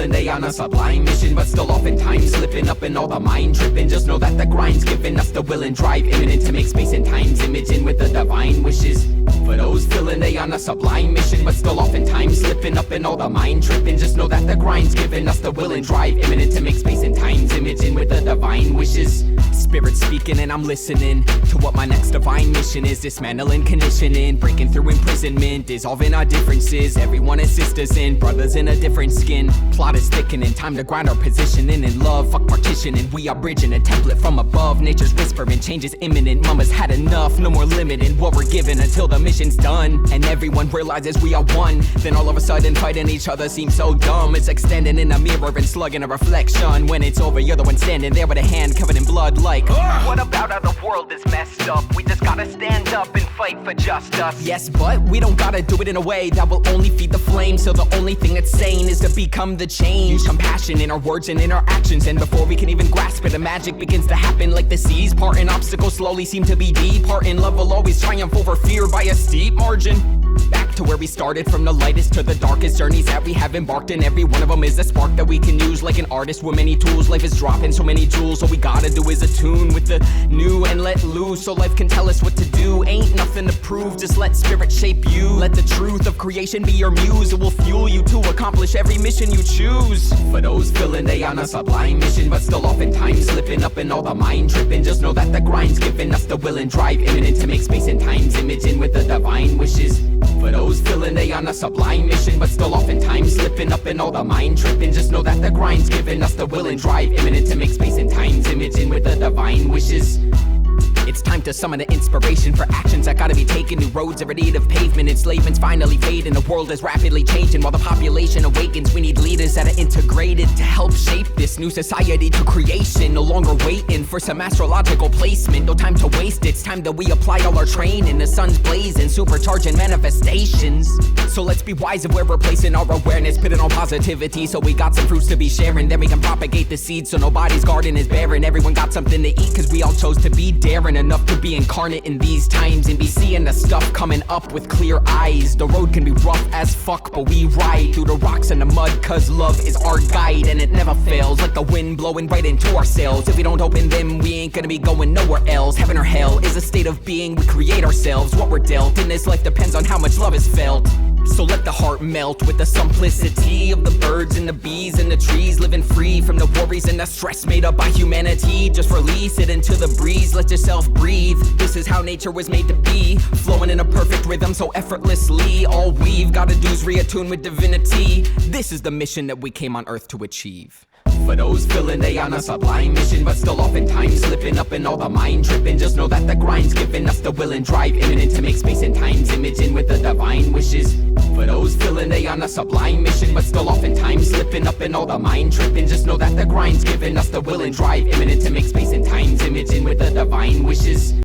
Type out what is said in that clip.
feeling they on a sublime mission, but still oftentimes slipping up in all the mind tripping. Just know that the grind's giving us the will and drive imminent to make space and time's imaging with the divine wishes. For those feeling they on a sublime mission, but still oftentimes slipping up in all the mind tripping. Just know that the grind's giving us the will and drive imminent to make space and time's imaging with the divine wishes. Spirit speaking and I'm listening to what my next divine mission is. Dismantling conditioning, breaking through imprisonment, dissolving our differences. Everyone is sisters in, brothers in a different skin. Plot is thickening, time to grind our positioning in love. Fuck partitioning, we are bridging a template from above. Nature's whispering, change is imminent. Mama's had enough, no more limiting what we're given until the mission's done. And everyone realizes we are one. Then all of a sudden fighting each other seems so dumb. It's extending in a mirror and slugging a reflection. When it's over, you're the one standing there with a hand covered in blood like, what about how the world is messed up? We just gotta stand up and fight for justice. Yes, but we don't gotta do it in a way that will only feed the flame. So the only thing that's sane is to become the change. Use compassion in our words and in our actions. And before we can even grasp it, the magic begins to happen like the seas parting. Obstacles slowly seem to be departing. Love will always triumph over fear by a steep margin. Back to where we started, from the lightest to the darkest journeys that we have embarked in. Every one of them is a spark that we can use like an artist with many tools. Life is dropping so many jewels, all we gotta do is attune with the new and let loose, so life can tell us what to do. Ain't nothing to prove, just let spirit shape you. Let the truth of creation be your muse. It will fuel you to accomplish every mission you choose. For those feeling they on a sublime mission, but still oftentimes slipping up in all the mind tripping. Just know that the grind's giving us the will and drive imminent to make space and time's imaging with the divine wishes. For those feeling they on a sublime mission, but still oftentimes slipping up in all the mind tripping. Just know that the grind's giving us the will and drive imminent to make space and time's imaging with the divine wishes. It's time to summon the inspiration for actions that gotta be taken. New roads are in need of pavement. Enslavement's finally fading. The world is rapidly changing while the population awakens. We need leaders that are integrated to help shape this new society to creation. No longer waiting for some astrological placement. No time to waste, it's time that we apply all our training. The sun's blazing, supercharging manifestations. So let's be wise of where we're placing our awareness. Putting on positivity so we got some fruits to be sharing. Then we can propagate the seeds so nobody's garden is barren. Everyone got something to eat cause we all chose to be daring enough to be incarnate in these times and be seeing the stuff coming up with clear eyes. The road can be rough as fuck, but we ride through the rocks and the mud cause love is our guide. And it never fails, like the wind blowing right into our sails. If we don't open them, we ain't gonna be going nowhere else. Heaven or hell is a state of being we create ourselves. What we're dealt in this life depends on how much love is felt. So let the heart melt with the simplicity of the birds and the bees and the trees, living free from the worries and the stress made up by humanity. Just release it into the breeze, let yourself breathe. This is how nature was made to be, flowing in a perfect rhythm so effortlessly. All we've gotta do is reattune with divinity. This is the mission that we came on earth to achieve. For those feeling they on a sublime mission, but still oftentimes slipping up in all the mind tripping. Just know that the grind's giving us the will and drive imminent to make space and time's imaging with the divine wishes. For those feeling they on a sublime mission, but still oftentimes slipping up in all the mind tripping. Just know that the grind's giving us the will and drive imminent to make space and time's imaging with the divine wishes.